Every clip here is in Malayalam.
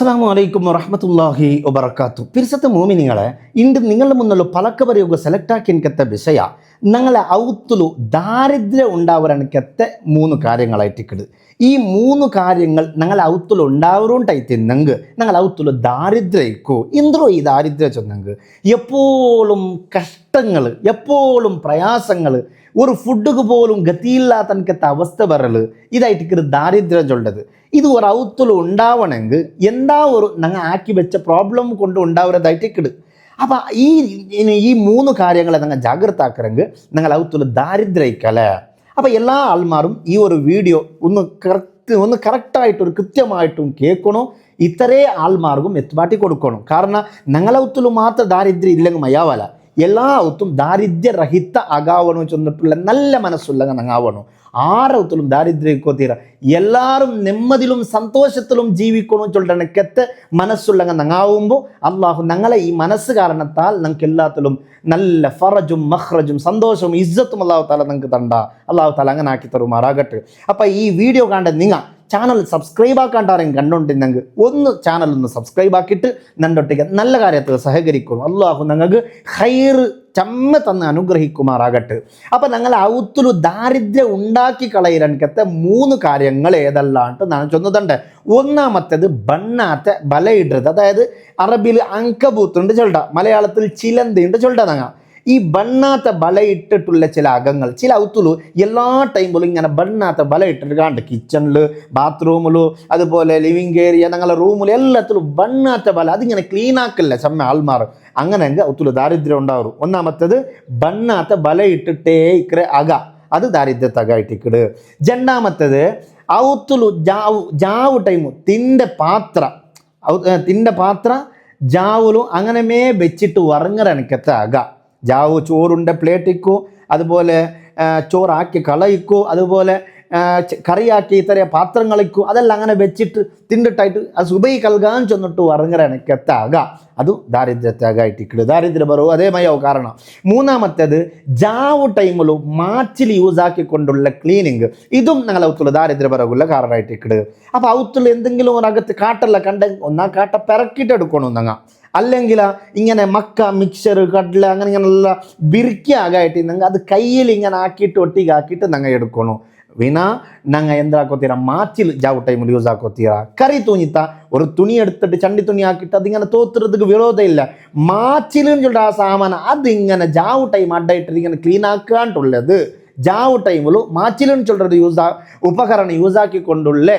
അസ്സലാമു അലൈക്കും വറഹ്മത്തുള്ളാഹി വബറകാതുഹു. പിരിസത്തെ മോമിനിങ്ങളെ, ഇണ്ട് നിങ്ങളുടെ മുന്നിലുള്ള പലക്കവരെയൊക്കെ സെലക്ട് ആക്കി എനിക്കത്തെ വിഷയ ഞങ്ങളെ ഔത്തുലു ദാരിദ്ര്യം ഉണ്ടാവരനക്കത്തെ 3 കാര്യങ്ങളായിട്ടിക്കട്. ഈ 3 കാര്യങ്ങൾ ഞങ്ങളെ ഔത്തുಲು ഉണ്ടാവറുണ്ടായിത്തിന്നെങ്കിൽ ഞങ്ങളെ ഔത്തുಲು ദാരിദ്ര്യക്കോ എന്തോ ഈ ദാരിദ്ര്യം ചൊന്നെങ്കിൽ എപ്പോഴും കഷ്ടങ്ങൾ, എപ്പോഴും പ്രയാസങ്ങൾ, ഒരു ഫുഡുക്ക് പോലും ഗതിയില്ലാത്തനക്കത്തെ അവസ്ഥ വരൽ ഇതായിട്ടിക്കത് ദാരിദ്ര്യം ചൊല്ലത്. ഇത് ഒരു ഔത്തുൽ ഉണ്ടാവണമെങ്കിൽ എന്താ ഒരു ഞങ്ങൾ ആക്കി വെച്ച പ്രോബ്ലം കൊണ്ട് ഉണ്ടാവുന്നതായിട്ടിക്കട്. അപ്പം ഈ 3 കാര്യങ്ങളെ ഞങ്ങൾ ജാഗ്രത ആക്കണമെങ്കിൽ ഞങ്ങൾ ഔത്തുൽ ദാരിദ്ര്യക്കല്ലേ. അപ്പോൾ എല്ലാ ആൾമാരും ഈ ഒരു വീഡിയോ ഒന്ന് കറക്റ്റായിട്ടൊരു കൃത്യമായിട്ടും കേൾക്കണോ. ഇത്രേ ആൾമാർക്കും എത്തുപാട്ടി കൊടുക്കണം. കാരണം ഞങ്ങളെ ഔത്തുൽ മാത്രം ദാരിദ്ര്യം ഇല്ലെങ്കിൽ മയാവല, എല്ലാ ഔത്തും ദാരിദ്ര്യരഹിത ആകാവണം ചെന്നിട്ടുള്ള നല്ല മനസ്സുള്ള ഞങ്ങാവണം. ആരൗത്തിലും ദാരിദ്ര്യമൊക്കെ തീര എല്ലാവരും നെമ്മതിലും സന്തോഷത്തിലും ജീവിക്കണം ചൊല്ലണക്കത്തെ മനസ്സുള്ള ഞങ്ങാവുമ്പോൾ അള്ളാഹു ഞങ്ങളെ ഈ മനസ്സ് കാരണത്താൽ ഞങ്ങൾക്ക് എല്ലാത്തിലും നല്ല ഫറജും മഹ്റജും സന്തോഷവും ഇസ്സത്തും അള്ളാഹു താല ഞങ്ങൾക്ക് തണ്ട. അള്ളാഹു താല അങ്ങനെ ആക്കി തരുമാറാകട്ടെ. അപ്പം ഈ വീഡിയോ കണ്ട നിങ്ങൾ ചാനൽ സബ്സ്ക്രൈബ് ആക്കാണ്ടാരെങ്കിലും കണ്ടുകൊണ്ടിരുന്നെങ്കിൽ ഒന്ന് ചാനലൊന്ന് സബ്സ്ക്രൈബ് ആക്കിയിട്ട് നണ്ടൊട്ടിക്ക് നല്ല കാര്യത്തിൽ സഹകരിക്കണം. അള്ളാഹു ഞങ്ങൾക്ക് ഹൈർ ചമ്മ തന്ന് അനുഗ്രഹിക്കുമാറാകട്ടെ. അപ്പം ഞങ്ങൾ ഔത്തുലു ദാരിദ്ര്യം ഉണ്ടാക്കി കളയിരനക്കത്തെ 3 കാര്യങ്ങൾ ഏതെല്ലാണ്ട് ഞാൻ ചൊന്നതുണ്ട്. ഒന്നാമത്തേത് ബണ്ണാത്ത ബലയിടരുത്. അതായത് അറബിയിൽ അങ്കബൂത്തുണ്ട് ചൊല്ല, മലയാളത്തിൽ ചിലന്തിണ്ട് ചൊല്ല. ഞങ്ങൾ ഈ ബണ്ണാത്ത ബല ഇട്ടിട്ടുള്ള ചില അകങ്ങൾ ചില ഔത്തുലു എല്ലാ ടൈമിലും ഇങ്ങനെ ബണ്ണാത്ത ബല ഇട്ടിട്ട് കാണ്ട് കിച്ചണിൽ, ബാത്റൂമിലും, അതുപോലെ ലിവിങ് ഏരിയ, ഞങ്ങളുടെ റൂമിൽ എല്ലാത്തിലും ബണ്ണാത്ത ബല അതിങ്ങനെ ക്ലീൻ ആക്കില്ല ചമ്മ ആൾമാർ. അങ്ങനെയെങ്കിൽ ഔത്തുലു ദാരിദ്ര്യം ഉണ്ടാവും. ഒന്നാമത്തേത് ബണ്ണാത്ത ബല ഇട്ടിട്ടേ ഇക്കറെ അക, അത് ദാരിദ്ര്യത്തകായിട്ടിക്കട്. രണ്ടാമത്തേത് ഔത്തുലു ജാവ് ടൈമു തിൻ്റെ പാത്ര ജാവുലും അങ്ങനെ വെച്ചിട്ട് ഉറങ്ങറനക്കത്തെ അക. ജാവ് ചോറുണ്ട പ്ലേറ്റിക്കോ, അതുപോലെ ചോറാക്കി കളയിക്കോ, അതുപോലെ കറിയാക്കി ഇത്തരം പാത്രങ്ങളിക്കോ, അതെല്ലാം അങ്ങനെ വെച്ചിട്ട് തിണ്ടിട്ടായിട്ട് അത് സുബൈ കൽകാൻ ചെന്നിട്ട് ഉറങ്ങറനക്കത്താക, അത് ദാരിദ്ര്യത്താകായിട്ടിക്കട്. ദാരിദ്ര്യം പറവും അതേമായാവും. കാരണം മൂന്നാമത്തേത് ജാവ് ടൈമിലും മാച്ചിൽ യൂസ് ആക്കിക്കൊണ്ടുള്ള ക്ലീനിങ്, ഇതും ഞങ്ങൾ ഔത്തുള്ള ദാരിദ്ര്യ പറവുള്ള കാരണമായിട്ടിക്കട്. അപ്പോൾ ഔത്തുള്ള എന്തെങ്കിലും ഒരകത്ത് കാട്ടല്ല കണ്ടെങ്കിൽ ഒന്നാ കാട്ട പിറക്കിയിട്ട് എടുക്കണം ഞങ്ങൾ. അല്ലെങ്കിൽ ഇങ്ങനെ മക്ക മിക്സർ കടല അങ്ങനെ ഇങ്ങനെയുള്ള ബിരിക്കാകായിട്ടിരുന്നെങ്കിൽ അത് കയ്യിൽ ഇങ്ങനെ ആക്കിയിട്ട് ഒട്ടിക്കാക്കിയിട്ട് ഞങ്ങൾ എടുക്കണം. വിനാ ഞങ്ങൾ എന്താക്കോത്തീര മാച്ചിൽ ജാവ് ടൈമിൽ യൂസ് ആക്കോത്തീര. കറി തൂങ്ങിത്ത ഒരു തുണി എടുത്തിട്ട് ചണ്ടി തുണി ആക്കിയിട്ട് അതിങ്ങനെ തോത്തുறதுக்கு വിരോധമില്ല. മാച്ചിലെന്ന് ചൊല്ല ആ സാമാനം അതിങ്ങനെ ജാവ് ടൈം അഡായിട്ട് ഇങ്ങനെ ക്ലീൻ ആക്കാണ്ടുള്ളത്. ജാവ് ടൈമിൽ മാച്ചിലെന്ന് ചൊല്ലുന്നത് ഉപകരണം യൂസ് ആക്കിക്കൊണ്ടുള്ള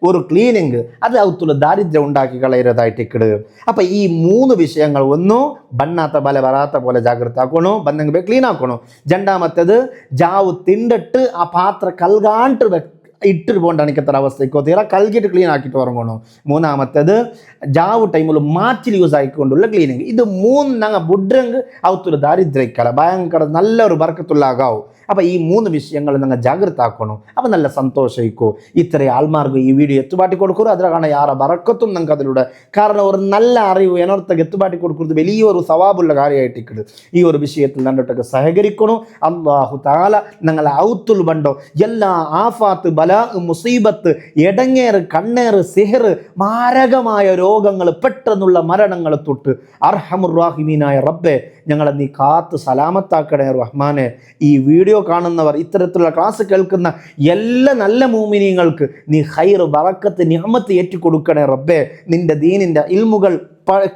ഒരു ക്ലീനിങ്, അത് ഔത്തുള്ള ദാരിദ്ര്യം ഉണ്ടാക്കി കളയരുതായിട്ടിക്കട്. അപ്പം ഈ 3 വിഷയങ്ങൾ, ഒന്നു ബണ്ണാത്ത ബല വരാത്ത പോലെ ജാഗ്രത ആക്കണോ, ബന്നെങ്കിൽ ക്ലീൻ ആക്കണോ. രണ്ടാമത്തേത് ജാവ് തിണ്ടിട്ട് ആ പാത്ര കൽകാണ്ട് ഇട്ടിട്ട് പോകേണ്ട എനിക്കത്ര അവസ്ഥയ്ക്കോ തീര കൽകിയിട്ട് ക്ലീൻ ആക്കിയിട്ട് ഉറങ്ങണോ. മൂന്നാമത്തേത് ജാവ് ടൈമിൽ മാച്ചിൽ യൂസ് ആക്കിക്കൊണ്ടുള്ള ക്ലീനിങ്. ഇത് 3 ഞങ്ങൾ ബുഡ്രങ്ക് ഔത്തുള്ള ദാരിദ്ര്യക്കല ഭയങ്കര നല്ലൊരു ബർക്കത്തുള്ള ആകാവും. അപ്പം ഈ 3 വിഷയങ്ങൾ ഞങ്ങൾ ജാഗ്രത ആക്കണം. അപ്പം നല്ല സന്തോഷിക്കോ. ഇത്രയും ആൾമാർക്ക് ഈ വീഡിയോ എത്തുപാട്ടി കൊടുക്കൂ. അതിൽ കാണാൻ യാറെ ബറക്കത്തും ഞങ്ങൾക്ക് അതിലൂടെ. കാരണം ഒരു നല്ല അറിവ് എന്നോർത്തേക്ക് എത്തുപാട്ടി കൊടുക്കുന്നത് വലിയൊരു സവാബുള്ള കാര്യമായിട്ടിക്കട്. ഈ ഒരു വിഷയത്തിൽ നന്നിട്ടൊക്കെ സഹകരിക്കണം. അല്ലാഹു തആല ഞങ്ങളെ ഔത്തുൽ ബണ്ടോ എല്ലാ ആഫാത്ത് ബല മുസീബത്ത് എടങ്ങേറ് കണ്ണേറ് സിഹർ മാരകമായ രോഗങ്ങൾ പെട്ടെന്നുള്ള മരണങ്ങൾ തൊട്ട് അർഹമുർ റാഹിമീനായ റബ്ബെ ഞങ്ങളെ നീ കാത്ത് സലാമത്താക്കണേ റഹ്മാനെ. ഈ വീഡിയോ കാണുന്നവർ, ഇത്തരത്തിലുള്ള ക്ലാസ് കേൾക്കുന്ന എല്ലാ നല്ല മൂമിനീങ്ങൾക്ക് നീ ഖൈർ ബറക്കത്ത് നിഅമത്ത് ഏറ്റിക്കൊടുക്കണേ റബ്ബേ. നിൻ്റെ ദീനിൻ്റെ ഇൽമുകൾ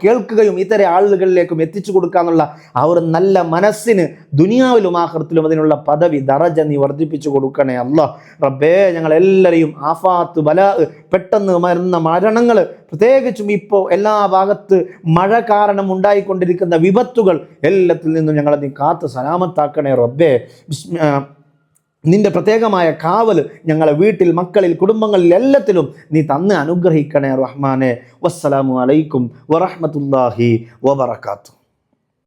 കേൾക്കുകയും ഇത്തരം ആളുകളിലേക്കും എത്തിച്ചു കൊടുക്കാന്നുള്ള ആ ഒരു നല്ല മനസ്സിന് ദുനിയാവിലും ആഖിറത്തിലും അതിനുള്ള പദവി ദറജ നീ വർദ്ധിപ്പിച്ചു കൊടുക്കണേ അല്ലാഹ് റബ്ബേ. ഞങ്ങളെല്ലാവരെയും ആഫാത്ത് ബല പെട്ടെന്ന് വരുന്ന മരണങ്ങൾ, പ്രത്യേകിച്ചും ഇപ്പോൾ എല്ലാ ഭാഗത്ത് മഴ കാരണം ഉണ്ടായിക്കൊണ്ടിരിക്കുന്ന വിപത്തുകൾ എല്ലാത്തിൽ നിന്നും ഞങ്ങളെ നീ കാത്ത് സലാമത്താക്കണേ റബ്ബേ. നിൻ്റെ പ്രത്യേകമായ കാവൽ ഞങ്ങളെ വീട്ടിൽ, മക്കളിൽ, കുടുംബങ്ങളിൽ എല്ലാത്തിലും നീ തന്ന് അനുഗ്രഹിക്കണേ റഹ്മാനെ. വസ്സലാമു അലൈക്കും വറഹ്മത്തുള്ളാഹി വബറകാതുഹു.